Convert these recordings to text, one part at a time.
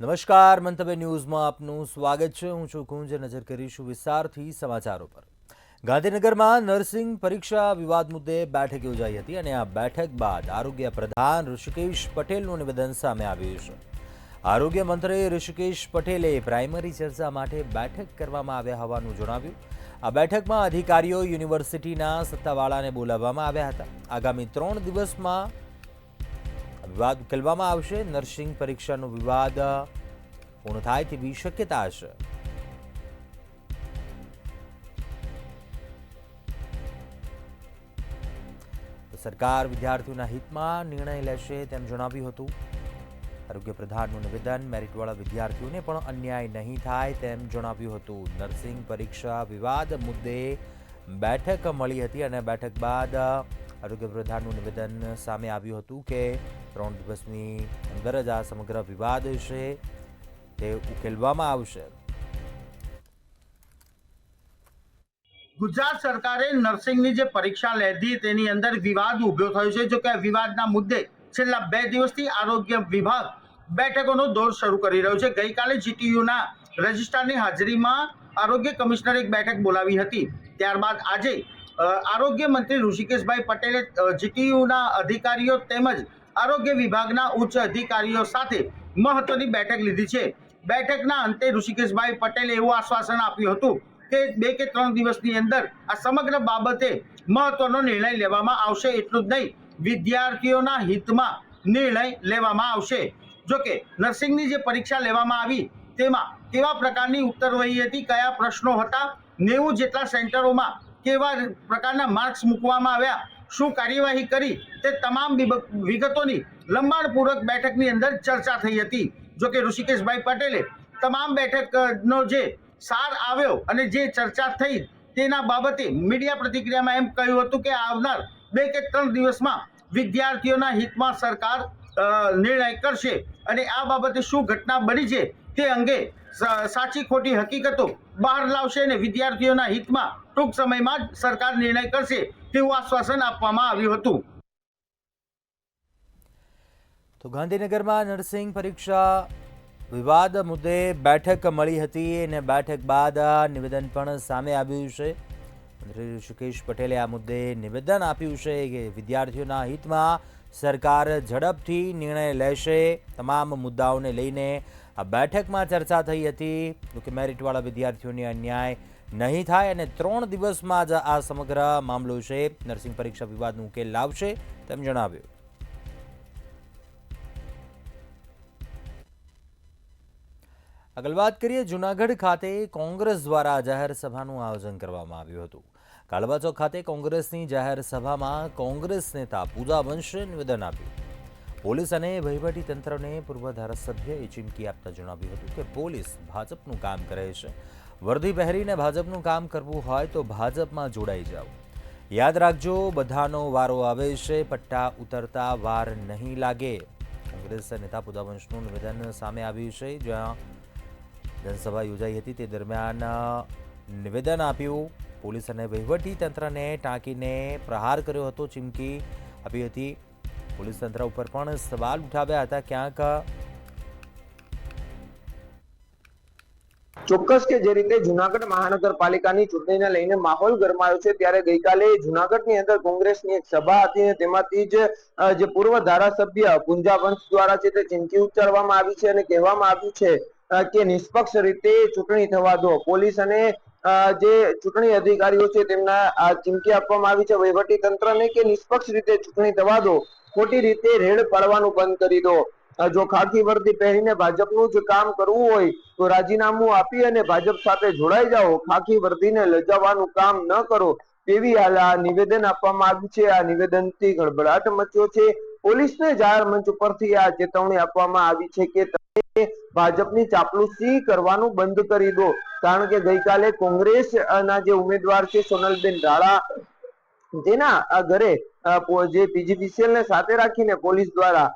નમસ્કાર, મંતવ્ય ન્યૂઝમાં આપનું સ્વાગત છે। હું છું કુંજ। નજર કરીશું વિસ્તારથી સમાચારો પર। ગાંધીનગરમાં નર્સિંગ પરીક્ષા વિવાદ મુદ્દે બેઠક યોજાઈ હતી અને આ બેઠક બાદ આરોગ્ય પ્રધાન ઋષિકેશ પટેલનું નિવેદન સામે આવ્યું છે। આરોગ્ય મંત્રી ઋષિકેશ પટેલે પ્રાઇમરી ચર્ચા માટે બેઠક કરવામાં આવ્યા હોવાનું જણાવ્યું। આ બેઠકમાં અધિકારીઓ યુનિવર્સિટીના સત્તાવાળાને બોલાવવામાં આવ્યા હતા। આગામી 3 દિવસમાં વિવાદ ઉકેલવામાં આવશે। નર્સિંગ પરીક્ષાનો વિવાદ પૂર્ણ થાય તેવી શક્યતા છે। સરકાર વિદ્યાર્થીઓના હિતમાં નિર્ણય લેશે તેમ જણાવ્યું હતું। આરોગ્ય પ્રધાનનું નિવેદન મેરિટવાળા વિદ્યાર્થીઓને પણ અન્યાય નહીં થાય તેમ જણાવ્યું હતું। નર્સિંગ પરીક્ષા વિવાદ મુદ્દે બેઠક મળી હતી અને બેઠક બાદ આરોગ્ય પ્રધાનનું નિવેદન સામે આવ્યું હતું કે 3 દિવસની અંદર જ આ સમગ્ર વિવાદ છે તે ઉકેલવામાં આવશે। ગુજરાત સરકારે નર્સિંગની જે પરીક્ષા લીધી તેની અંદર વિવાદ ઉભો થયો છે। જો કે વિવાદના મુદ્દે છેલ્લા 2 દિવસથી આરોગ્ય વિભાગ બેઠકોનો દોર શરૂ કરી રહ્યો છે। ગઈકાલે જીટીયુના રજિસ્ટ્રારની હાજરીમાં આરોગ્ય કમિશનરે એક બેઠક બોલાવી હતી। ત્યારબાદ આજે આરોગ્ય મંત્રી ઋષિકેશભાઈ પટેલે જીટીયુના અધિકારીઓ તેમજ આરોગ્ય વિભાગના ઉચ્ચ અધિકારીઓ સાથે મહત્વની બેઠક લીધી છે। બેઠકના અંતે ઋષિકેશભાઈ પટેલે એવું આશ્વાસન આપ્યું હતું કે 2 કે 3 દિવસની અંદર આ સમગ્ર બાબતે મહત્વનો નિર્ણય લેવામાં આવશે। એટલું જ નહીં, વિદ્યાર્થીઓના હિતમાં નિર્ણય લેવામાં આવશે। જોકે નર્સિંગની જે પરીક્ષા લેવામાં આવી તેમાં કેવા પ્રકારની ઉત્તરવહી હતી, કયા પ્રશ્નો હતા, 90 જેટલા સેન્ટરોમાં કેવા પ્રકારના માર્ક્સ મૂકવામાં આવ્યા, શું કાર્યવાહી કરી, તે તમામ વિગતોની લંબાણપૂર્વક બેઠકની અંદર ચર્ચા થઈ હતી। જોકે ઋષિકેશભાઈ પટેલે તમામ બેઠકનો જે સાર આવ્યો અને જે ચર્ચા થઈ તેના બાબતે મીડિયા પ્રતિક્રિયામાં એમ કહ્યું હતું કે આવનાર 2 કે 3 દિવસમાં વિદ્યાર્થીઓના હિતમાં સરકાર નિર્ણય કરશે અને આ બાબતે શું ઘટના બની છે તે અંગે સાચી ખોટી હકીકતો બહાર લાવશે અને વિદ્યાર્થીઓના હિતમાં ટૂંક સમયમાં જ સરકાર નિર્ણય કરશે તેવું આશ્વાસન આપવામાં આવ્યું હતું। તો ગાંધીનગરમાં નર્સિંગ પરીક્ષા વિવાદ મુદ્દે બેઠક મળી હતી અને બેઠક બાદ નિવેદન પણ સામે આવ્યું છે। મંત્રી ઋષિકેશ પટેલે આ મુદ્દે નિવેદન આપ્યું છે કે વિદ્યાર્થીઓના હિતમાં સરકાર ઝડપથી નિર્ણય લેશે। તમામ મુદ્દાઓને લઈને આ બેઠકમાં ચર્ચા થઈ હતી કે મેરિટવાળા વિદ્યાર્થીઓને અન્યાય નહીં થાય અને 3 દિવસમાં જ આ સમગ્ર મામલો છે નર્સિંગ પરીક્ષા વિવાદનો ઉકેલ લાવશે તેમ જણાવ્યું। આગળ વાત કરીએ, જૂનાગઢ ખાતે કોંગ્રેસ દ્વારા જાહેર સભાનું આયોજન કરવામાં આવ્યું હતું। કાળવા ચોક ખાતે કોંગ્રેસની જાહેર સભામાં કોંગ્રેસ નેતા પૂજા વંશે નિવેદન આપ્યું। પોલીસ અને વહીવટી તંત્રને પૂર્વ ધારાસભ્યએ ચીમકી આપતા જણાવ્યું હતું કે પોલીસ ભાજપનું કામ કરે છે। વર્દી પહેરીને ભાજપનું કામ કરવું હોય તો ભાજપમાં જોડાઈ જાઓ। યાદ રાખજો, બધાનો વારો આવે છે, પટ્ટા ઉતરતા વાર નહીં લાગે। કોંગ્રેસ નેતા પૂજા વંશનું નિવેદન સામે આવ્યું છે। જ્યાં જનસભા યોજાઈ હતી તે દરમિયાન નિવેદન આપ્યું। પોલીસ અને વહીવટી તંત્રને ટાંકીને પ્રહાર કર્યો હતો, ચીમકી આપી હતી। પોલીસ તંત્ર ઉપર પણ સવાલ ઉઠાવ્યા હતા। ક્યાંક ચોક્કસ કે જે રીતે જૂનાગઢ મહાનગરપાલિકાની ચૂંટણીને લઈને માહોલ ગરમાયો છે, ત્યારે ગઈકાલે જૂનાગઢની અંદર કોંગ્રેસની એક સભા હતી અને તેમાંથી જ જે પૂર્વ ધારાસભ્ય પૂંજા વંશ દ્વારા છે તે ચીમકી ઉચ્ચારવામાં આવી છે અને કહેવામાં આવ્યું છે કે નિષ્પક્ષ રીતે ચૂંટણી થવા દો। પોલીસ અને જે ચૂંટણી અધિકારીઓ છે તેમના આ ચીમકી આપવામાં આવી છે વહીવટી તંત્રને કે નિષ્પક્ષ રીતે ચૂંટણી થવા દો, ખોટી રીતે રેડ પાડવાનું બંધ કરી દો। જો ખાખી વર્દી પહેરીને ભાજપનું જ કામ કરવું હોય તો રાજીનામું આપી અને ભાજપ સાથે જોડાઈ જાઓ, ખાખી વર્દીને લજાવવાનું કામ ન કરો, તેવી આ નિવેદન આપવામાં આવ્યું છે। આ નિવેદનથી ગડબડાટ મચ્યો છે। પોલીસને જાહેર મંચ ઉપરથી આ ચેતવણી આપવામાં આવી છે કે તમે ભાજપની ચાપલુસી કરવાનું બંધ કરી દો। કારણ કે ગઈકાલે કોંગ્રેસના જે ઉમેદવાર છે સોનલબેન રાળા, જેના ઘરે જે પીજીવીસીએલ ને સાથે રાખીને પોલીસ દ્વારા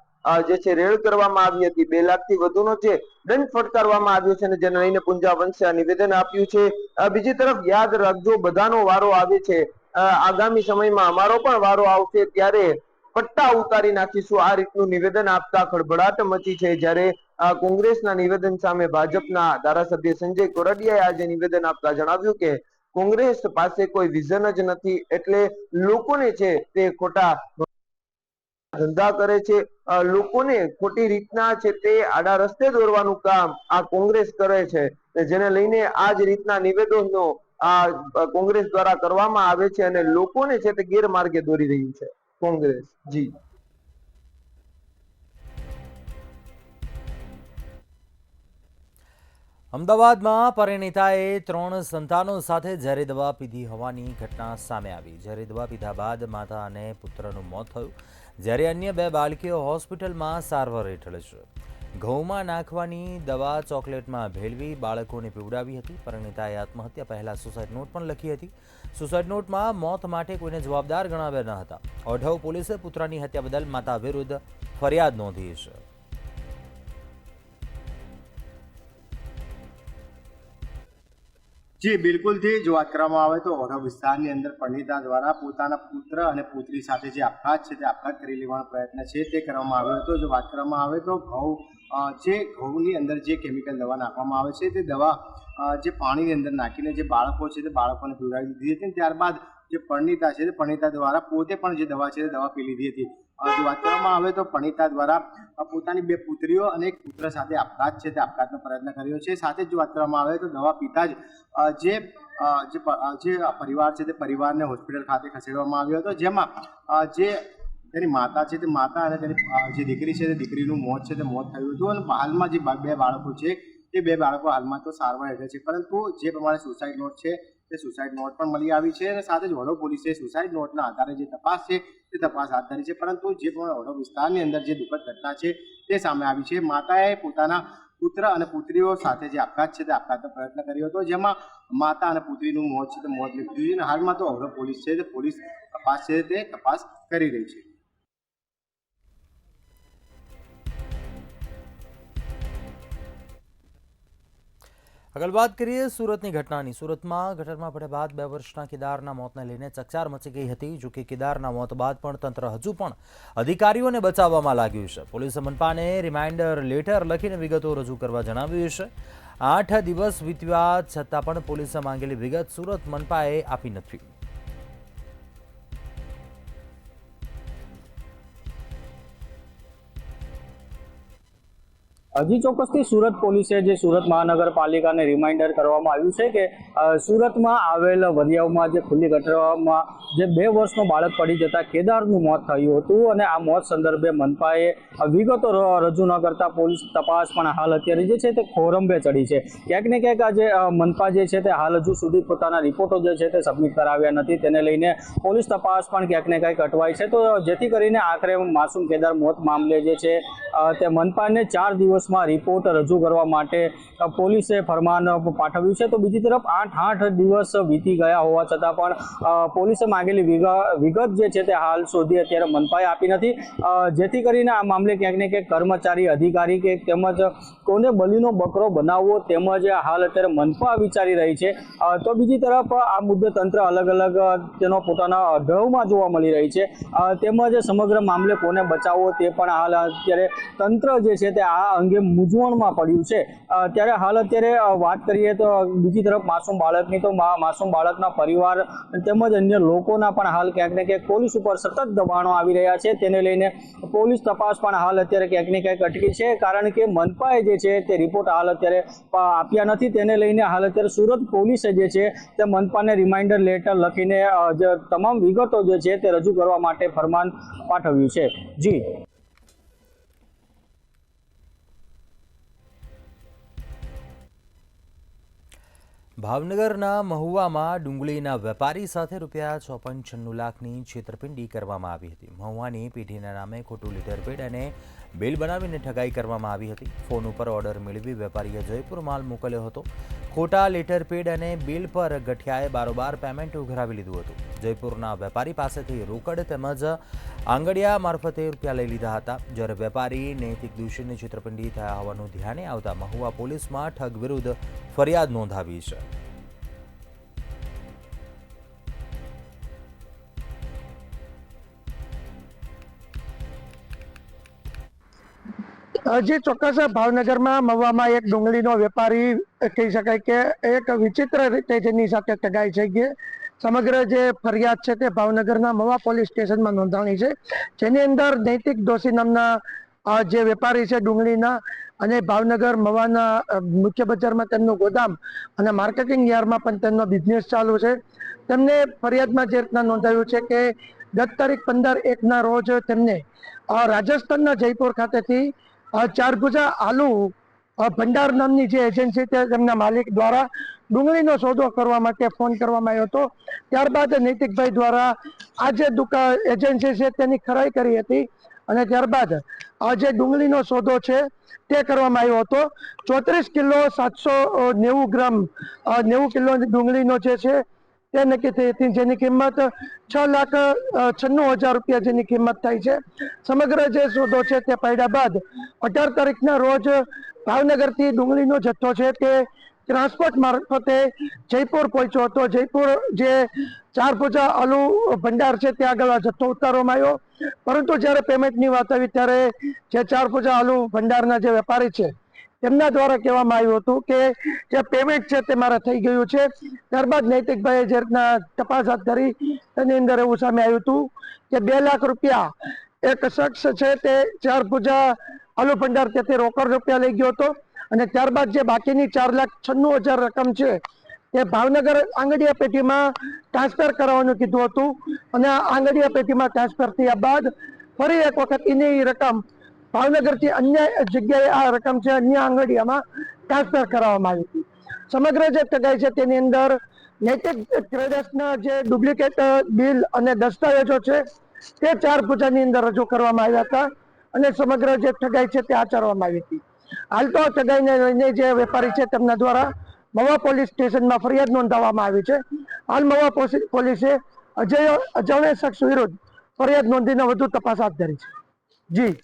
જે છે રેડ કરવામાં આવી હતી, 2 લાખથી વધુનો છે દંડ ફટકારવામાં આવ્યો છે અને જેને લઈને પૂંજા વંશે નિવેદન આપ્યું છે। બીજી તરફ યાદ રાખજો, બધાનો વારો આવે છે, આગામી સમયમાં અમારો પણ વારો આવશે, ત્યારે પટ્ટા ઉતારી નાખીશું, આ રીતનું નિવેદન આપતા ખળભળાટ મચી છે. જ્યારે કોંગ્રેસના નિવેદન સામે ભાજપના ધારાસભ્ય સંજય કોરડિયાએ આજે નિવેદન આપતા જણાવ્યું કે કોંગ્રેસ પાસે કોઈ વિઝન જ નથી, એટલે લોકોને છે તે ખોટા ધંધા કરે છે, લોકોને ખોટી રીતના છે તે આડા રસ્તે દોરવાનું કામ આ કોંગ્રેસ કરે છે, જેને લઈને આ જ રીતના નિવેદનો આ કોંગ્રેસ દ્વારા કરવામાં આવે છે અને લોકોને છે તે ગેરમાર્ગે દોરી રહ્યું છે કોંગ્રેસ. જી અમદાવાદમાં પરિણીતાએ 3 સંતાનો સાથે ઝેરી દવા પીધી હોવાની ઘટના સામે આવી. ઝેરી દવા પીધા બાદ માતા અને પુત્રનું મોત થયું, જ્યારે અન્ય 2 બાળકીઓ હોસ્પિટલમાં સારવાર હેઠળ છે. ઘઉંમાં નાખવાની દવા ચોકલેટમાં ભેળવી બાળકોને પીવડાવી હતી. પરિણીતાએ આત્મહત્યા પહેલા સુસાઇડ નોટ પણ લખી હતી. સુસાઇડ નોટમાં મોત માટે કોઈને જવાબદાર ગણાવ્યા ન હતા. ઓઢવ પોલીસે પુત્રની હત્યા બદલ માતા વિરુદ્ધ ફરિયાદ નોંધી છે. જી બિલકુલથી જો વાત કરવામાં આવે તો ઓઢવ વિસ્તારની અંદર પરિણીતા દ્વારા પોતાના પુત્ર અને પુત્રી સાથે જે આપઘાત છે તે આપઘાત કરી લેવાનો પ્રયત્ન છે તે કરવામાં આવ્યો હતો. જો વાત કરવામાં આવે તો ઘઉંની અંદર જે કેમિકલ દવા નાખવામાં આવે છે તે દવા જે પાણીની અંદર નાખીને જે બાળકો છે તે બાળકોને પીવડાવી દીધી હતી. ત્યારબાદ જે પરિણીતા છે તે પરિણીતા દ્વારા પોતે પણ જે દવા છે તે દવા પી લીધી હતી. જો વાત કરવામાં આવે તો પરિણીતા દ્વારા પોતાની 2 પુત્રીઓ અને એક પુત્ર સાથે આપઘાત છે તે આપઘાતનો પ્રયત્ન કર્યો છે. સાથે જ જો વાત કરવામાં આવે તો દવા પીતા જ જે પરિવાર છે તે પરિવારને હોસ્પિટલ ખાતે ખસેડવામાં આવ્યો હતો, જેમાં જે તેની માતા છે તે માતા અને તેની જે દીકરી છે તે દીકરીનું મોત છે તે મોત થયું હતું. અને હાલમાં જે 2 બાળકો છે તે 2 બાળકો હાલમાં તો સારવાર હેઠળ છે, પરંતુ જે પ્રમાણે સુસાઇડ નોટ છે તે સુસાઇડ નોટ પણ મળી આવી છે. અને સાથે જ વડોદ પોલીસે સુસાઇડ નોટના આધારે જે તપાસ છે તે તપાસ હાથ ધરી છે. પરંતુ જે પ્રમાણે વડોદ વિસ્તારની અંદર જે દુઃખદ ઘટના છે તે સામે આવી છે. માતાએ પોતાના પુત્ર અને પુત્રીઓ સાથે જે આપઘાત છે તે આપઘાતનો પ્રયત્ન કર્યો હતો, જેમાં માતા અને પુત્રીનું મોત છે તે મોત નીપજ્યું છે. અને હાલમાં તો વડોદ પોલીસ છે તે પોલીસ તપાસ છે તે તપાસ કરી રહી છે. આગળ વાત કરીએ સુરતની ઘટનાની. સુરતમાં ગટરમાં પડ્યા બાદ 2 વર્ષના કેદારના મોતને લઈને ચકચાર મચી ગઈ હતી. જોકે કેદારના મોત બાદ પણ તંત્ર હજુ પણ અધિકારીઓને બચાવવામાં લાગ્યું છે. પોલીસે મનપાને રિમાઇન્ડર લેટર લખીને વિગતો રજૂ કરવા જણાવ્યું છે. 8 દિવસ વીત્યા છતાં પણ પોલીસે માંગેલી વિગત સુરત મનપાએ આપી નથી. હજી ચોક્કસથી સુરત પોલીસે જે સુરત મહાનગરપાલિકાને રિમાઇન્ડર કરવામાં આવ્યું છે કે સુરતમાં આવેલ વરિયાવમાં જે ખુલ્લી ગટરમાં જે 2 વર્ષનો બાળક પડી જતા કેદારનું મોત થયું હતું અને આ મોત સંદર્ભે મનપાએ વિગતો રજૂ ન કરતા પોલીસ તપાસ પણ હાલ અત્યારે જે છે તે ખોરંભે ચડી છે. ક્યાંક ને ક્યાંક આજે મનપા જે છે તે હાલ હજુ સુધી પોતાના રિપોર્ટો જે છે તે સબમિટ કરાવ્યા નથી. તેને લઈને પોલીસ તપાસ પણ ક્યાંક ને ક્યાંક અટવાઈ છે. તો જેથી કરીને આખરે માસૂમ કેદાર મોત મામલે જે છે તે મનપાને 4 દિવસમાં રિપોર્ટ રજૂ કરવા માટે પોલીસે ફરમાન પાઠવ્યું છે. તો બીજી તરફ 8 દિવસ વીતી ગયા હોવા છતાં પણ પોલીસે માંગેલી વિગત જે છે તે હાલ સુધી અત્યારે મનપાએ આપી નથી. જેથી કરીને આ મામલે ક્યાંક ને ક્યાંક કર્મચારી અધિકારી કે તેમજ કોને બલીનો બકરો બનાવવો તેમજ હાલ અત્યારે મનપા વિચારી રહી છે. તો બીજી તરફ આ મુદ્દે તંત્ર અલગ અલગ તેનો પોતાના અઢળમાં જોવા મળી રહી છે. તેમજ સમગ્ર મામલે કોને બચાવવો તે પણ હાલ અત્યારે તંત્ર જે છે તે આ અંગે મૂંઝવણમાં પડ્યું છે. ત્યારે હાલ અત્યારે વાત કરીએ તો બીજી તરફ માસૂમ બાળકની, તો માસૂમ બાળકના પરિવાર તેમજ અન્ય લોકોના પણ હાલ ક્યાંક ને ક્યાંક પોલીસ ઉપર સતત દબાણો આવી રહ્યા છે. તેને લઈને પોલીસ તપાસ પણ હાલ અત્યારે ક્યાંક ને ક્યાંક અટકી છે, કારણ કે મનપાએ જે છે તે રિપોર્ટ હાલ અત્યારે આપ્યા નથી. તેને લઈને હાલ અત્યારે સુરત પોલીસે જે છે તે મનપાને રિમાઇન્ડર લેટર લખીને જે તમામ વિગતો જે છે તે રજૂ કરવા માટે ફરમાન પાઠવ્યું છે. જી ભાવનગરના મહુવામાં ડુંગળીના વેપારી સાથે ₹6.96 લાખની છેતરપિંડી કરવામાં આવી હતી. મહુવાની પેઢીના નામે ખોટું લીટર પેડ અને બિલ બનાવીને ઠગાઈ કરવામાં આવી હતી. ફોન ઉપર ઓર્ડર મેળવી વેપારીએ જયપુર માલ મોકલ્યો હતો. ખોટા લેટર પેડ અને બિલ પર ગઠિયાએ બારોબાર પેમેન્ટ ઉઘરાવી લીધું હતું. જયપુરના વેપારી પાસેથી રોકડ તેમજ આંગડિયા મારફતે રૂપિયા લઈ લીધા હતા. જ્યારે વેપારી નૈતિક દોષીની છેતરપિંડી થયા હોવાનું ધ્યાને આવતા મહુવા પોલીસમાં ઠગ વિરુદ્ધ ફરિયાદ નોંધાવી છે. જે ચોક્કસ ભાવનગરમાં મહુવામાં એક ડુંગળીનો વેપારી કહી શકાય કે એક વિચિત્ર રીતે જેની સાથે ઠગાઈ થઈ ગઈ. સમગ્ર જે ફરિયાદ છે તે ભાવનગરના મહુવા પોલીસ સ્ટેશનમાં નોંધાણી છે, જેની અંદર નૈતિક દોશી નામના જે વેપારી છે ડુંગળીના, અને ભાવનગર મહુવાના મુખ્ય બજારમાં તેમનું ગોદામ અને માર્કેટિંગ યાર્ડમાં પણ તેમનો બિઝનેસ ચાલુ છે. તેમને ફરિયાદમાં જે રીતના નોંધાયું છે કે ગત તારીખ 15/1ના રોજ તેમને રાજસ્થાનના જયપુર ખાતેથી ચારભુજા આલુ ભંડાર નામની જે એજન્સી છે તેમના માલિક દ્વારા ડુંગળીનો સોદો કરવા માટે ફોન કરવામાં આવ્યો હતો. ત્યારબાદ નૈતિકભાઈ દ્વારા આ જે એજન્સી છે તેની ખરાઈ કરી હતી, અને ત્યારબાદ આ જે ડુંગળીનો સોદો છે તે કરવામાં આવ્યો હતો. 34 કિલો 790 ગ્રામ 90 કિલો ડુંગળીનો જે છે તે નક્કી થઈ હતી, જેની કિંમત 6,96,000 રૂપિયા જેની કિંમત થાય છે. સમગ્ર જે સોદો છે તે પડ્યા બાદ 18 તારીખના રોજ ભાવનગરથી ડુંગળીનો જથ્થો છે તે ટ્રાન્સપોર્ટ મારફતે જયપુર પહોંચ્યો હતો. જયપુર જે ચારભુજા આલુ ભંડાર છે ત્યાં આગળ આ જથ્થો ઉતારવામાં આવ્યો, પરંતુ જ્યારે પેમેન્ટની વાત આવી ત્યારે જે ચારભુજા આલુ ભંડારના જે વેપારી છે તેમના દ્વારા કહેવામાં આવ્યું હતું કે જે પેમેન્ટ છે તે મારે થઈ ગયું છે. ત્યારબાદ નૈતિકભાઈએ જે રીતના તપાસ હાથ ધરી તેની અંદર એવું સામે આવ્યું હતું કે 2 લાખ રૂપિયા એક શખ્સ છે તે ચારભુજા આલુ ભંડાર ત્યાંથી રોકડ રૂપિયા લઈ ગયો હતો, અને ત્યારબાદ જે બાકીની 4,96,000 રકમ છે તે ભાવનગર આંગડિયા પેટીમાં ટ્રાન્સફર કરાવવાનું કીધું હતું, અને આ આંગડિયા પેટીમાં ટ્રાન્સફર થયા બાદ ફરી એક વખત એની રકમ ભાવનગરથી અન્ય જગ્યાએ આ રકમ છે અન્ય આંગડિયામાં ટ્રાન્સફર કરાવવામાં આવી હતી. સમગ્ર જે ઠગાઈ છે તેની અંદર નૈતિક ટ્રેડર્સના જે ડુપ્લિકેટ બિલ અને દસ્તાવેજો છે તે ચારભુજાની અંદર રજૂ કરવામાં આવ્યા હતા, અને સમગ્ર જે ઠગાઈ છે તે આચરવામાં આવી હતી. હાલ તો ઠગાઈને લઈને જે વેપારી છે તેમના દ્વારા મહુવા પોલીસ સ્ટેશનમાં ફરિયાદ નોંધાવવામાં આવી છે. હાલ મહુવા પોલીસે અજાણ્યા શખ્સ વિરુદ્ધ ફરિયાદ નોંધીને વધુ તપાસ હાથ ધરી છે. જી.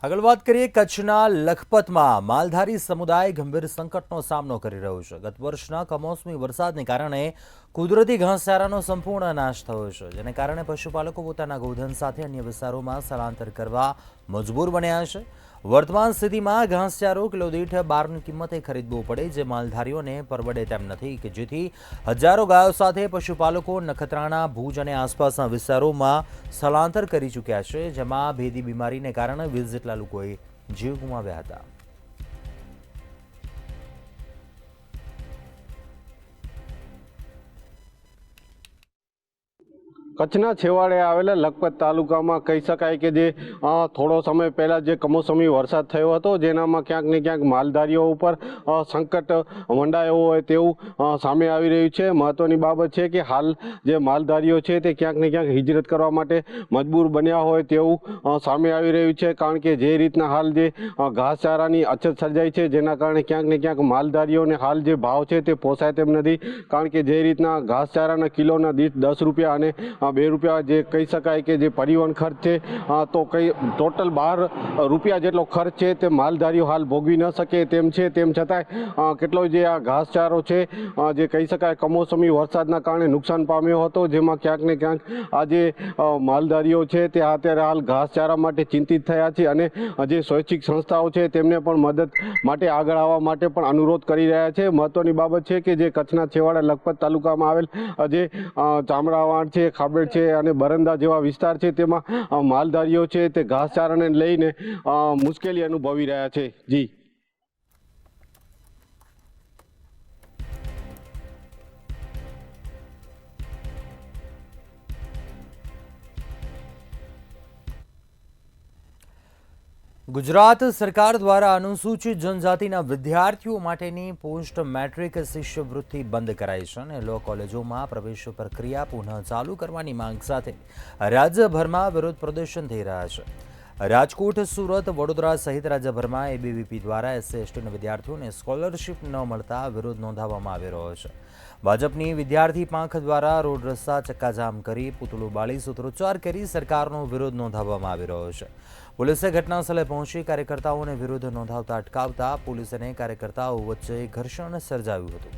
આગળ વાત કરીએ, કચ્છના લખપતમાં માલધારી સમુદાય ગંભીર સંકટનો સામનો કરી રહ્યો છે. ગત વર્ષના કમોસમી વરસાદને કારણે કુદરતી ઘાસચારાનો સંપૂર્ણ નાશ થયો છે, જેને કારણે પશુપાલકો પોતાના ગોધન સાથે અન્ય વિસ્તારોમાં સ્થળાંતર કરવા મજબૂર બન્યા છે. વર્તમાન સ્થિતિમાં ઘાસચારો કિલો દીઠ 12ની કિંમતે ખરીદવો પડે, જે માલધારીઓને પરવડે તેમ નથી, કે જેથી હજારો ગાયો સાથે પશુપાલકો નખત્રાણા, ભુજ અને આસપાસના વિસ્તારોમાં સ્થળાંતર કરી ચૂક્યા છે, જેમાં ભેદી બીમારીને કારણે 20 જેટલા લોકોએ જીવ ગુમાવ્યા હતા. કચ્છના છેવાડે આવેલા લખપત તાલુકામાં કહી શકાય કે જે થોડો સમય પહેલાં જે કમોસમી વરસાદ થયો હતો, જેનામાં ક્યાંક ને ક્યાંક માલધારીઓ ઉપર સંકટ મંડાયો હોય તેવું સામે આવી રહ્યું છે. મહત્ત્વની બાબત છે કે હાલ જે માલધારીઓ છે તે ક્યાંક ને ક્યાંક હિજરત કરવા માટે મજબૂર બન્યા હોય તેવું સામે આવી રહ્યું છે, કારણ કે જે રીતના હાલ જે ઘાસચારાની અછત સર્જાઈ છે, જેના કારણે ક્યાંક ને ક્યાંક માલધારીઓને હાલ જે ભાવ છે તે પોસાય તેમ નથી, કારણ કે જે રીતના ઘાસચારાના કિલોના દીઠ 10 રૂપિયા અને 2 રૂપિયા જે કહી શકાય કે જે પરિવહન ખર્ચ છે, તો કઈ ટોટલ 12 રૂપિયા જેટલો ખર્ચ છે તે માલધારીઓ હાલ ભોગવી ન શકે તેમ છે. તેમ છતાંય કેટલો જે આ ઘાસચારો છે જે કહી શકાય કમોસમી વરસાદના કારણે નુકસાન પામ્યો હતો, જેમાં ક્યાંક ને ક્યાંક આ જે માલધારીઓ છે તે અત્યારે હાલ ઘાસચારા માટે ચિંતિત થયા છે, અને જે સ્વૈચ્છિક સંસ્થાઓ છે તેમને પણ મદદ માટે આગળ આવવા માટે પણ અનુરોધ કરી રહ્યા છે. મહત્વની બાબત છે કે જે કચ્છના છેવાડા લખપત તાલુકામાં આવેલ જે ચામડાવાડ છે, ખાબેડ છે અને બરંદા જેવા વિસ્તાર છે, તેમાં માલધારીઓ છે તે ઘાસચારાને લઈને મુશ્કેલી અનુભવી રહ્યા છે. જી. ગુજરાત સરકાર દ્વારા અનુસૂચિત જનજાતિના વિદ્યાર્થીઓ માટેની પોસ્ટ મેટ્રિક શિષ્યવૃત્તિ બંધ કરાઈ છે, અને લો કોલેજોમાં પ્રવેશ પ્રક્રિયા પુનઃ ચાલુ કરવાની માંગ સાથે રાજ્યભરમાં વિરોધ પ્રદર્શન થઈ રહ્યા છે. રાજકોટ, સુરત, વડોદરા સહિત રાજ્યભરમાં એબીવીપી દ્વારા SC/ST વિદ્યાર્થીઓને સ્કોલરશીપ ન મળતા વિરોધ નોંધાવવામાં આવી રહ્યો છે. ભાજપની વિદ્યાર્થી પાંખ દ્વારા રોડ રસ્તા ચક્કાજામ કરી, પૂતળું બાળી સૂત્રોચ્ચાર કરી સરકારનો વિરોધ નોંધાવવામાં આવી રહ્યો છે. પોલીસે ઘટનાસ્થળે પહોંચી કાર્યકર્તાઓને વિરોધ નોંધાવતા અટકાવતા પોલીસ અને કાર્યકર્તાઓ વચ્ચે ઘર્ષણ સર્જાયું હતું.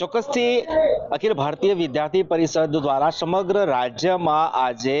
ચોક્કસથી અખિલ ભારતીય વિદ્યાર્થી પરિષદ દ્વારા સમગ્ર રાજ્યમાં આજે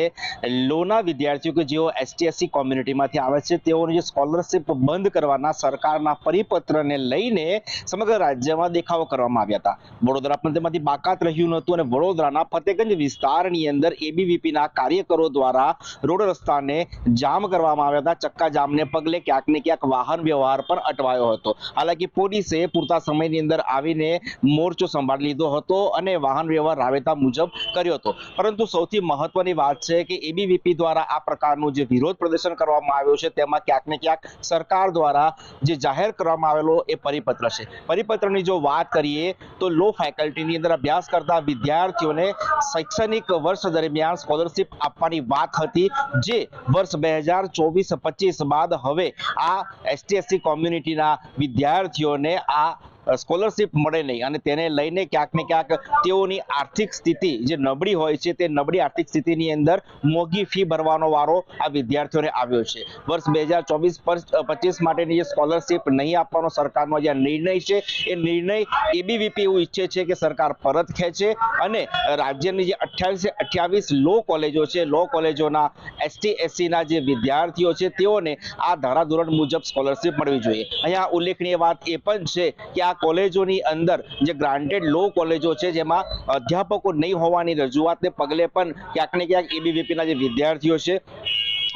લોના વિદ્યાર્થીઓ કે જેઓ ST/SC કોમ્યુનિટીમાંથી આવે છે તેઓની જે સ્કોલરશિપ બંધ કરવાના સરકારના પરિપત્રને લઈને સમગ્ર રાજ્યમાં દેખાવો કરવામાં આવ્યા હતા. વડોદરા પણ તેમાંથી બાકાત રહ્યું નહોતું અને વડોદરાના ફતેગંજ વિસ્તારની અંદર ABVPના કાર્યકરો દ્વારા રોડ રસ્તાને જામ કરવામાં આવ્યા હતા. ચક્કા જામને પગલે ક્યાંક ને ક્યાંક વાહન વ્યવહાર પણ અટવાયો હતો. હાલાકી પોલીસે પૂરતા સમયની અંદર આવીને મોરચો સંભાળી લીધો હતો અને વાહન વ્યવહાર રાબેતા મુજબ કર્યો હતો. પરંતુ સૌથી મહત્વની વાત છે કે ABVP દ્વારા આ પ્રકારનું જે વિરોધ પ્રદર્શન કરવામાં આવ્યું છે તેમાં ક્યાંક ને ક્યાંક સરકાર દ્વારા જે જાહેર કરવામાં આવેલો એ પરિપત્ર છે. પરિપત્રની જો વાત કરીએ તો લો ફેકલ્ટીની અંદર અભ્યાસ કરતા વિદ્યાર્થીઓને શૈક્ષણિક વર્ષ દરમિયાન સ્કોલરશિપ આપવાની વાત હતી, જે વર્ષ 2024-25 બાદ હવે આ ST/SC કોમ્યુનિટીના વિદ્યાર્થીઓને આ સ્કોલરશિપ મળે નહીં અને તેને લઈને ક્યાંક ને ક્યાંક તેઓની આર્થિક સ્થિતિ જે નબળી હોય છે તે નબળી આર્થિક સ્થિતિની અંદર મોંઘી ફી ભરવાનો વારો આ વિદ્યાર્થીઓને આવ્યો છે. વર્ષ 2024-25 માટેની જે સ્કોલરશિપ નહીં આપવાનો સરકારનો જે નિર્ણય છે એ નિર્ણય ABVP એવું ઈચ્છે છે કે સરકાર પરત ખેંચે અને રાજ્યની જે 28 લો કોલેજો છે, લો કોલેજોના ST/SCના જે વિદ્યાર્થીઓ છે તેઓને આ ધારાધોરણ મુજબ સ્કોલરશિપ મળવી જોઈએ. અહીંયા ઉલ્લેખનીય વાત એ પણ છે કે આ કોલેજોની અંદર જે ગ્રાન્ટેડ લો કોલેજો છે જેમાં અધ્યાપકો નહીં હોવાની રજૂઆતને પગલે પણ ક્યાંક ને ક્યાંક ABVPના જે વિદ્યાર્થીઓ છે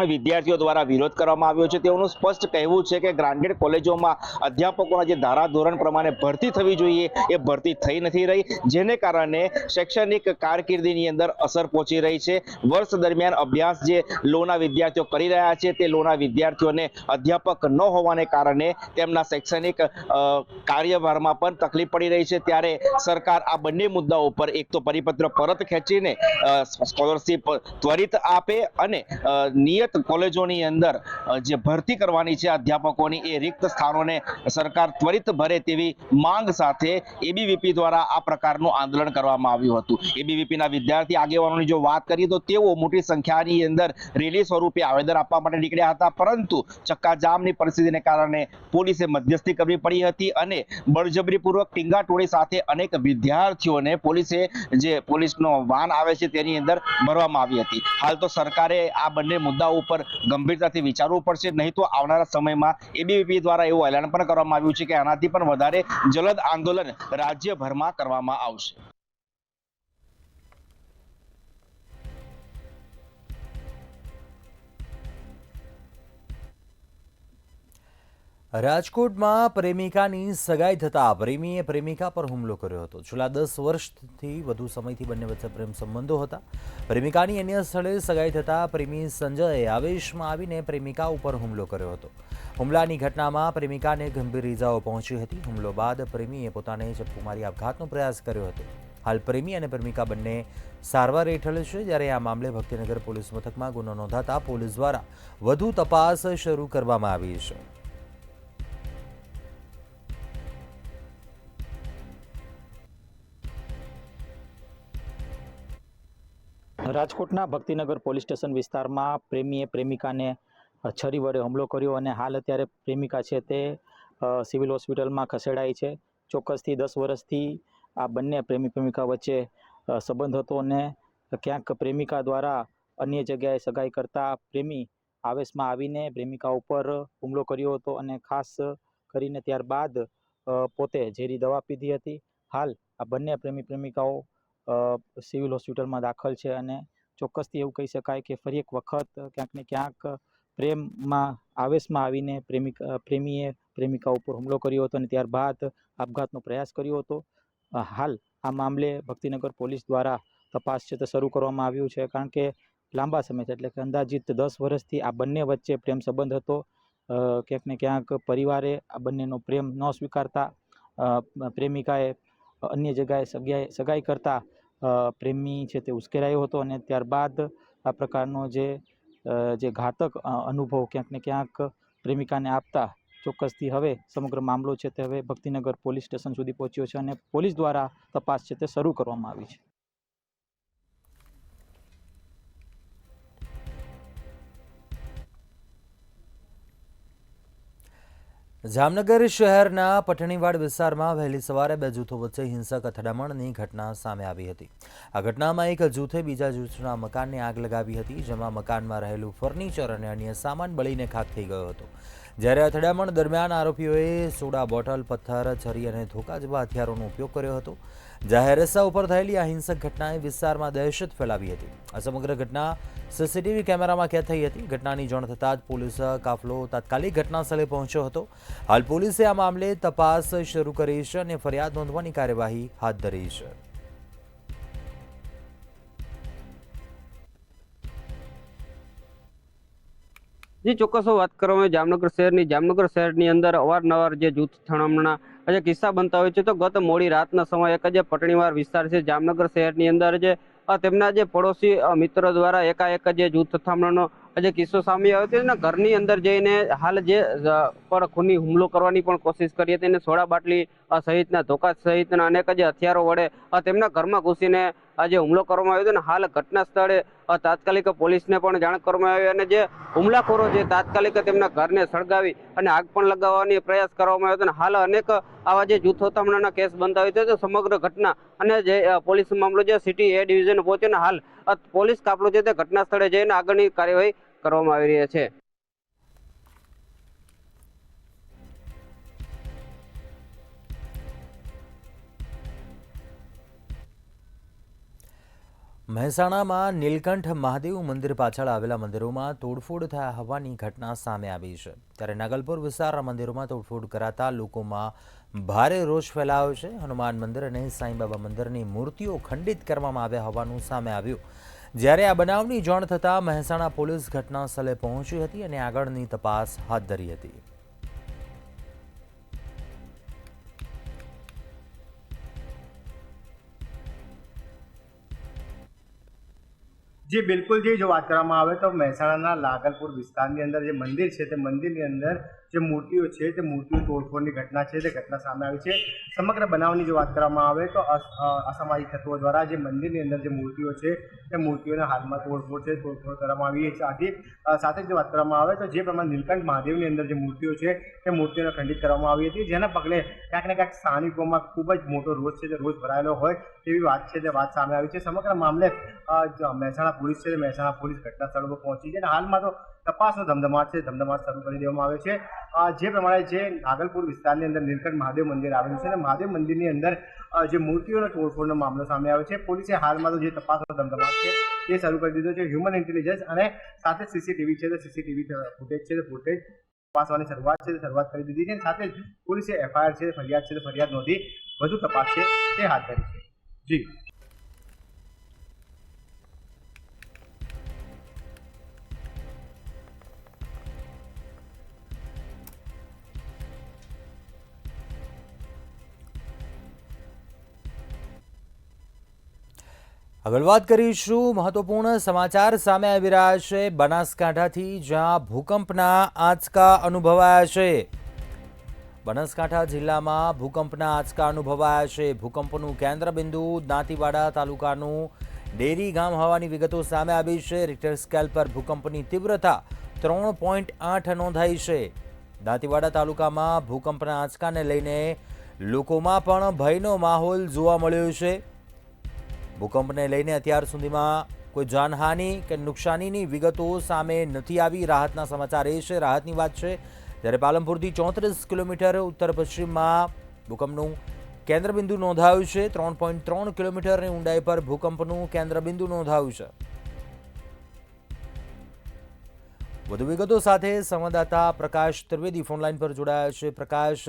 વિદ્યાર્થીઓ દ્વારા વિરોધ કરવામાં આવ્યો છે. તેઓનું સ્પષ્ટ કહેવું છે કે ગ્રાન્ટેડ કોલેજોમાં અધ્યાપકોના જે ધારાધોરણ પ્રમાણે ભરતી થવી જોઈએ એ ભરતી થઈ નથી રહી, જેને કારણે શૈક્ષણિક કારકિર્દીની અંદર અસર પહોંચી રહી છે. વર્ષ દરમિયાન અભ્યાસ જે લોના વિદ્યાર્થીઓ કરી રહ્યા છે તે લોના વિદ્યાર્થીઓને અધ્યાપક ન હોવાને કારણે તેમના શૈક્ષણિક કાર્યભારમાં પણ તકલીફ પડી રહી છે. ત્યારે સરકાર આ બંને મુદ્દાઓ ઉપર એક તો પરિપત્ર પરત ખેંચીને સ્કોલરશિપ ત્વરિત આપે અને નિયત કોલેજોની અંદર જે ભરતી કરવાની છે અધ્યાપકોની એ રિક્ત સ્થાનોને સરકાર ત્વરિત ભરે તેવી માંગ સાથે ABVP દ્વારા આ પ્રકારનું આંદોલન કરવામાં આવ્યું હતું. ABVPના વિદ્યાર્થી આગેવાનોની જો વાત કરીએ તો તેઓ મોટી સંખ્યાની અંદર રેલી સ્વરૂપે આવેદન આપવા માટે નીકળ્યા હતા, પરંતુ ચક્કાજામની પરિસ્થિતિને કારણે પોલીસે મધ્યસ્થી કરવી પડી હતી અને બળજબરીપૂર્વક ટીંગાટોળી સાથે અનેક વિદ્યાર્થીઓને પોલીસે જે પોલીસનો વાન આવે છે તેની અંદર ભરવામાં આવી હતી. હાલ તો સરકારે આ બંને મુદ્દાઓ ઉપર ગંભીરતાથી વિચારવું પડશે, નહીં તો આવનારા સમયમાં ABVP દ્વારા એવું એલાન પણ કરવામાં આવ્યું છે કે આનાથી પણ વધારે જલદ આંદોલન રાજ્યભરમાં કરવામાં આવશે. રાજકોટમાં પ્રેમિકાની સગાઈ થતાં પ્રેમીએ પ્રેમિકા પર હુમલો કર્યો હતો. છેલ્લા 10 વર્ષથી વધુ સમયથી બંને વચ્ચે પ્રેમ સંબંધો હતા. પ્રેમિકાની અન્ય સ્થળે સગાઈ થતાં પ્રેમી સંજયે આવેશમાં આવીને પ્રેમિકા ઉપર હુમલો કર્યો હતો. હુમલાની ઘટનામાં પ્રેમિકાને ગંભીર ઇજાઓ પહોંચી હતી. હુમલો બાદ પ્રેમીએ પોતાને ચપ્પુ મારી આપઘાતનો પ્રયાસ કર્યો હતો. હાલ પ્રેમી અને પ્રેમિકા બંને સારવાર હેઠળ છે, જ્યારે આ મામલે ભક્તિનગર પોલીસ મથકમાં ગુનો નોંધાતા પોલીસ દ્વારા વધુ તપાસ શરૂ કરવામાં આવી છે. રાજકોટના ભક્તિનગર પોલીસ સ્ટેશન વિસ્તારમાં પ્રેમીએ પ્રેમિકાને છરી વડે હુમલો કર્યો અને હાલ અત્યારે પ્રેમિકા છે તે સિવિલ હોસ્પિટલમાં ખસેડાઈ છે. ચોક્કસથી 10 વર્ષથી આ બંને પ્રેમી પ્રેમિકા વચ્ચે સંબંધ હતો અને ક્યાંક પ્રેમિકા દ્વારા અન્ય જગ્યાએ સગાઈ કરતા પ્રેમી આવેશમાં આવીને પ્રેમિકા ઉપર હુમલો કર્યો હતો અને ખાસ કરીને ત્યારબાદ પોતે ઝેરી દવા પીધી હતી. હાલ આ બંને પ્રેમી પ્રેમિકાઓ સિવિલ હોસ્પિટલમાં દાખલ છે અને ચોક્કસથી એવું કહી શકાય કે ફરી એક વખત ક્યાંક ને ક્યાંક પ્રેમમાં આવેશમાં આવીને પ્રેમીએ પ્રેમિકા ઉપર હુમલો કર્યો હતો અને ત્યારબાદ આપઘાતનો પ્રયાસ કર્યો હતો. હાલ આ મામલે ભક્તિનગર પોલીસ દ્વારા તપાસ છે તે શરૂ કરવામાં આવ્યું છે, કારણ કે લાંબા સમયથી એટલે કે અંદાજિત 10 વર્ષથી આ બંને વચ્ચે પ્રેમ સંબંધ હતો. ક્યાંક ને ક્યાંક પરિવારે આ બંનેનો પ્રેમ ન સ્વીકારતા પ્રેમિકાએ અન્ય જગ્યાએ સગાઈ કરતા પ્રેમી છે તે ઉશ્કેરાયો હતો અને ત્યારબાદ આ પ્રકારનો જે ઘાતક અનુભવ ક્યાંક ને ક્યાંક પ્રેમિકાને આપતા ચોક્કસથી હવે સમગ્ર મામલો છે તે હવે ભક્તિનગર પોલીસ સ્ટેશન સુધી પહોંચ્યો છે અને પોલીસ દ્વારા તપાસ છે તે શરૂ કરવામાં આવી છે. જામનગર શહેરના પટણીવાડ વિસ્તારમાં વહેલી સવારે બે જૂથો વચ્ચે હિંસક અથડામણની ઘટના સામે આવી હતી. આ ઘટનામાં એક જૂથે બીજા જૂથના મકાનને આગ લગાવી હતી, જેમાં મકાનમાં રહેલું ફર્નિચર અને અન્ય સામાન બળીને ખાખ થઈ ગયો હતો. જ્યારે અથડામણ દરમિયાન આરોપીઓએ સોડા બોટલ, પથ્થર, છરી અને ધોકા જેવા હથિયારોનો ઉપયોગ કર્યો હતો. જાહેર રસ્તા ઉપર થયેલી આ હિંસક ઘટનાએ વિસ્તારમાં દહેશત ફેલાવી હતી. આ સમગ્ર ઘટના સીસીટીવી કેમેરામાં કેદ થઈ હતી. ઘટનાની જાણ થતાં જ પોલીસ કાફલો તાત્કાલિક ઘટના સ્થળે પહોંચ્યો હતો. હાલ પોલીસે આ મામલે તપાસ શરૂ કરી છે અને ફરિયાદ નોંધવાની કાર્યવાહી હાથ ધરી છે. જે ચોક્કસ વાત કરવામાં જામનગર શહેરની અંદર અવારનવાર જે જૂથ અથડામણના જે કિસ્સા બનતા હોય છે, તો ગત મોડી રાતના સમયે એક જે પટણીવાર વિસ્તાર છે જામનગર શહેરની અંદર જે તેમના જે પડોશી મિત્રો દ્વારા એકાએક જે જૂથ અથડામણનો જે કિસ્સો સામે આવ્યો હતો, એના ઘરની અંદર જઈને હાલ જે પર ખૂની હુમલો કરવાની પણ કોશિશ કરી હતી અને સોડા બાટલી સહિતના ધોકા સહિતના અનેક જે હથિયારો વડે તેમના ઘરમાં ઘૂસીને જે હુમલો કરવામાં આવ્યો હતો. અને હાલ ઘટના સ્થળે તાત્કાલિક પોલીસને પણ જાણ કરવામાં આવી અને જે હુમલાખોરો છે તાત્કાલિક તેમના ઘરને સળગાવી અને આગ પણ લગાવવાની પ્રયાસ કરવામાં આવ્યો હતો. અને હાલ અનેક આવા જે જૂથ અથડામણના કેસ બનતા હોય છે, તો સમગ્ર ઘટના અને જે પોલીસ મામલો જે સિટી એ ડિવિઝન પહોંચ્યો અને હાલ પોલીસ કાફલો છે તે ઘટના સ્થળે જઈને આગળની કાર્યવાહી કરવામાં આવી રહી છે. મહેસાણામાં નીલકંઠ મહાદેવ મંદિર પાછળ આવેલા મંદિરોમાં તોડફોડ થયા હોવાની ઘટના સામે આવી છે. ત્યારે નાગલપુર વિસ્તારના મંદિરોમાં તોડફોડ કરાતા લોકોમાં ભારે રોષ ફેલાયો છે. હનુમાન મંદિર અને સાંઈબાબા મંદિરની મૂર્તિઓ ખંડિત કરવામાં આવ્યા હોવાનું સામે આવ્યું. જ્યારે આ બનાવની જાણ થતાં મહેસાણા પોલીસ ઘટના સ્થળે પહોંચી હતી અને આગળની તપાસ હાથ ધરી હતી. जी बिल्कुल जी, जो बात કરવામાં આવે તો મહેસાણાના લાગલપુર વિસ્તારની અંદર જે મંદિર છે તે મંદિરની અંદર જે મૂર્તિઓ છે તે મૂર્તિઓ તોડફોડની ઘટના છે તે ઘટના સામે આવી છે. સમગ્ર બનાવની જો વાત કરવામાં આવે તો અસામાજિક તત્વો દ્વારા જે મંદિરની અંદર જે મૂર્તિઓ છે તે મૂર્તિઓના હાલમાં તોડફોડ કરવામાં આવી છે. આથી સાથે જ વાત કરવામાં આવે તો જે પ્રમાણે નીલકંઠ મહાદેવની અંદર જે મૂર્તિઓ છે તે મૂર્તિઓને ખંડિત કરવામાં આવી હતી, જેના પગલે ક્યાંક ને ક્યાંક સ્થાનિકોમાં ખૂબ જ મોટો રોષ છે તે રોષ ભરાયેલો હોય તેવી વાત છે તે વાત સામે આવી છે. સમગ્ર મામલે મહેસાણા પોલીસ છે, મહેસાણા પોલીસ ઘટના સ્થળ પર પહોંચી છે અને હાલમાં તો તપાસનો ધમધમાટ શરૂ કરી દેવામાં આવ્યો છે. જે પ્રમાણે જે નાગલપુર વિસ્તારની અંદર નીલકંઠ મહાદેવ મંદિર આવેલું છે અને મહાદેવ મંદિરની અંદર જે મૂર્તિઓનો તોડફોડનો મામલો સામે આવ્યો છે, પોલીસે હાલમાં તો જે તપાસનો ધમધમાટ છે એ શરૂ કરી દીધો છે. હ્યુમન ઇન્ટેલિજન્સ અને સાથે સીસીટીવી છે તે સીસીટીવી ફૂટેજ છે તે ફૂટેજ તપાસવાની શરૂઆત કરી દીધી છે. સાથે જ પોલીસે એફઆઈઆર છે ફરિયાદ નોંધી વધુ તપાસ છે તે હાથ ધરી છે. જી આગળ વાત કરીશું. મહત્વપૂર્ણ સમાચાર સામે આવી રહ્યા છે બનાસકાંઠાથી, જ્યાં ભૂકંપના આંચકા અનુભવાયા છે. બનાસકાંઠા જિલ્લામાં ભૂકંપના આંચકા અનુભવાયા છે. ભૂકંપનું કેન્દ્રબિંદુ દાંતીવાડા તાલુકાનું ડેરી ગામ હોવાની વિગતો સામે આવી છે. રિક્ટર સ્કેલ પર ભૂકંપની તીવ્રતા 3.8 નોંધાઈ છે. દાંતીવાડા તાલુકામાં ભૂકંપના આંચકાને લઈને લોકોમાં પણ ભયનો માહોલ જોવા મળ્યો છે. ભૂકંપને લઈને અત્યાર સુધીમાં કોઈ જાનહાનિ કે નુકસાનીની વિગતો સામે નથી આવી. રાહતના સમાચાર એ છે, રાહતની વાત છે, જ્યારે પાલનપુરથી 34 કિલોમીટર ઉત્તર પશ્ચિમમાં ભૂકંપનું કેન્દ્રબિંદુ નોંધાયું છે. 3.3 કિલોમીટરની ઊંડાઈ પર ભૂકંપનું કેન્દ્રબિંદુ નોંધાયું છે. વધુ વિગતો સાથે સંવાદદાતા પ્રકાશ ત્રિવેદી ફોનલાઈન પર જોડાયા છે. પ્રકાશ,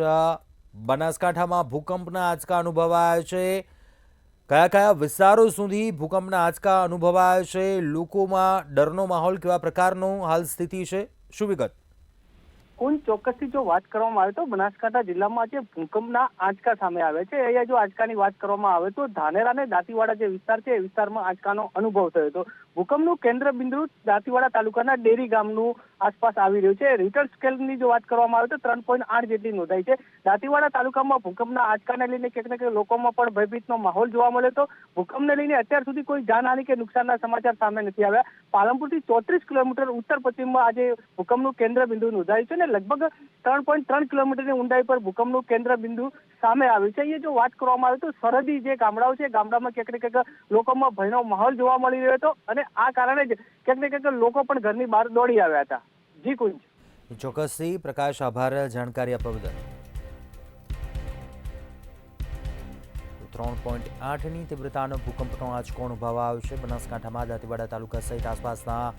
બનાસકાંઠામાં ભૂકંપના આંચકા અનુભવાયા છે. કયા વિસ્તારો સુધી ભૂકંપના આંચકા અનુભવાયા છે? લોકોમાં ડરનો માહોલ કેવા પ્રકારનો હાલ સ્થિતિ છે? શું વિગત? ચોક્કસથી જો વાત કરવામાં આવે તો બનાસકાંઠા જિલ્લામાં જે ભૂકંપના આંચકા સામે આવે છે, અહીંયા જો આંચકાની વાત કરવામાં આવે તો ધાનેરા અને દાંતીવાડા જે વિસ્તાર છે એ વિસ્તારમાં આંચકાનો અનુભવ થયો હતો. ભૂકંપનું કેન્દ્ર બિંદુ દાંતીવાડા તાલુકાના ડેરી ગામનું આસપાસ આવી રહ્યું છે. રિક્ટર સ્કેલની જો વાત કરવામાં આવે તો 3.8 જેટલી નોંધાઈ છે. દાંતીવાડા તાલુકામાં ભૂકંપના આંચકાને લઈને ક્યાંક ને ક્યાંક લોકોમાં પણ ભયભીતનો માહોલ જોવા મળ્યો હતો. ભૂકંપને લઈને અત્યાર સુધી કોઈ જાનહાનિ કે નુકસાનના સમાચાર સામે નથી આવ્યા. પાલનપુરથી 34 કિલોમીટર ઉત્તર પશ્ચિમમાં આજે ભૂકંપનું કેન્દ્ર બિંદુ નોંધાયું છે અને લગભગ 3.3 કિલોમીટરની ઊંડાઈ પર ભૂકંપનું કેન્દ્ર બિંદુ સામે આવ્યું છે. અહીંયા જો વાત કરવામાં આવે તો સરહદી જે ગામડાઓ છે, ગામડામાં ક્યાંક ને ક્યાંક લોકોમાં ભયનો માહોલ જોવા મળી રહ્યો હતો અને આ કારણે જ ક્યાંક ને ક્યાંક લોકો પણ ઘરની બહાર દોડી આવ્યા હતા. જી કુંજ. ચોક્કસથી પ્રકાશ, આભાર જાણકારી આપવા બદલ. 3.8ની તીવ્રતાનો ભૂકંપનો આંચકો અનુભવવા આવ્યો છે બનાસકાંઠામાં. દાંતીવાડા તાલુકા સહિત આસપાસના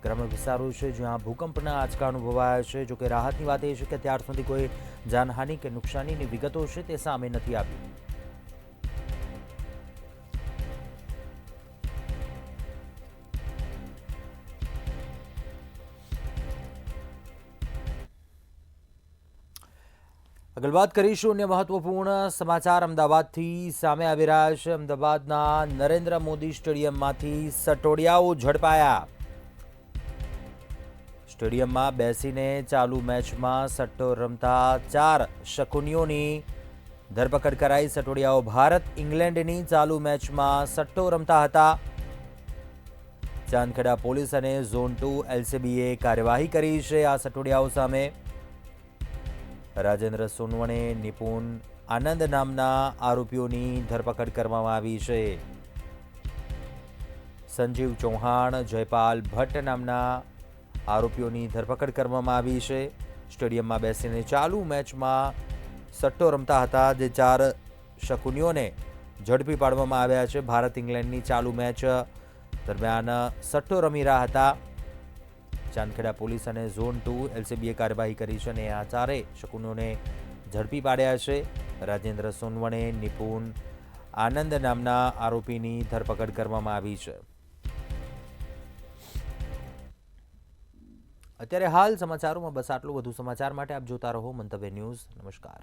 ગ્રામ્ય વિસ્તારો છે જ્યાં ભૂકંપના આંચકા અનુભવાયા છે. જોકે રાહતની વાત એ છે કે ત્યાર સુધી કોઈ જાનહાનિ કે નુકસાનીની વિગતો છે તે સામે નથી આવી. આગળ વાત કરીશું અન્ય મહત્વપૂર્ણ સમાચાર અમદાવાદથી સામે આવી રહ્યા છે. અમદાવાદના નરેન્દ્ર મોદી સ્ટેડિયમમાંથી સટોડિયાઓ ઝડપાયા. સ્ટેડિયમમાં બેસીને ચાલુ મેચમાં સટ્ટો રમતા 4 શકુનીઓની ધરપકડ કરાઈ. સટોડિયાઓ ભારત ઇંગ્લેન્ડની ચાલુ મેચમાં સટ્ટો રમતા હતા. ચાંદખેડા પોલીસ અને ઝોન 2 એલસીબીએ કાર્યવાહી કરી છે આ સટોડિયાઓ સામે. રાજેન્દ્ર સોનવણે, નિપુણ આનંદ નામના આરોપીઓની ધરપકડ કરવામાં આવી છે. સંજીવ ચૌહાણ, જયપાલ ભટ્ટ નામના આરોપીઓની ધરપકડ કરવામાં આવી છે. સ્ટેડિયમમાં બેસીને ચાલુ મેચમાં સટ્ટો રમતા હતા જે 4 શકુનીઓને ઝડપી પાડવામાં આવ્યા છે. ભારત ઇંગ્લેન્ડની ચાલુ મેચ દરમિયાન સટ્ટો રમી રહ્યા હતા. ચાંદખેડા પોલીસ અને ઝોન 2 એલસીબીએ કાર્યવાહી કરી છે અને આ 4 શકુનોને ઝડપી પાડ્યા છે. રાજેન્દ્ર સોનવણે, નિપુણ આનંદ નામના આરોપીની ધરપકડ કરવામાં આવી છે. અત્યારે હાલ સમાચારોમાં બસ આટલું. વધુ સમાચાર માટે આપ જોતા રહો મંતવ્ય ન્યૂઝ. નમસ્કાર.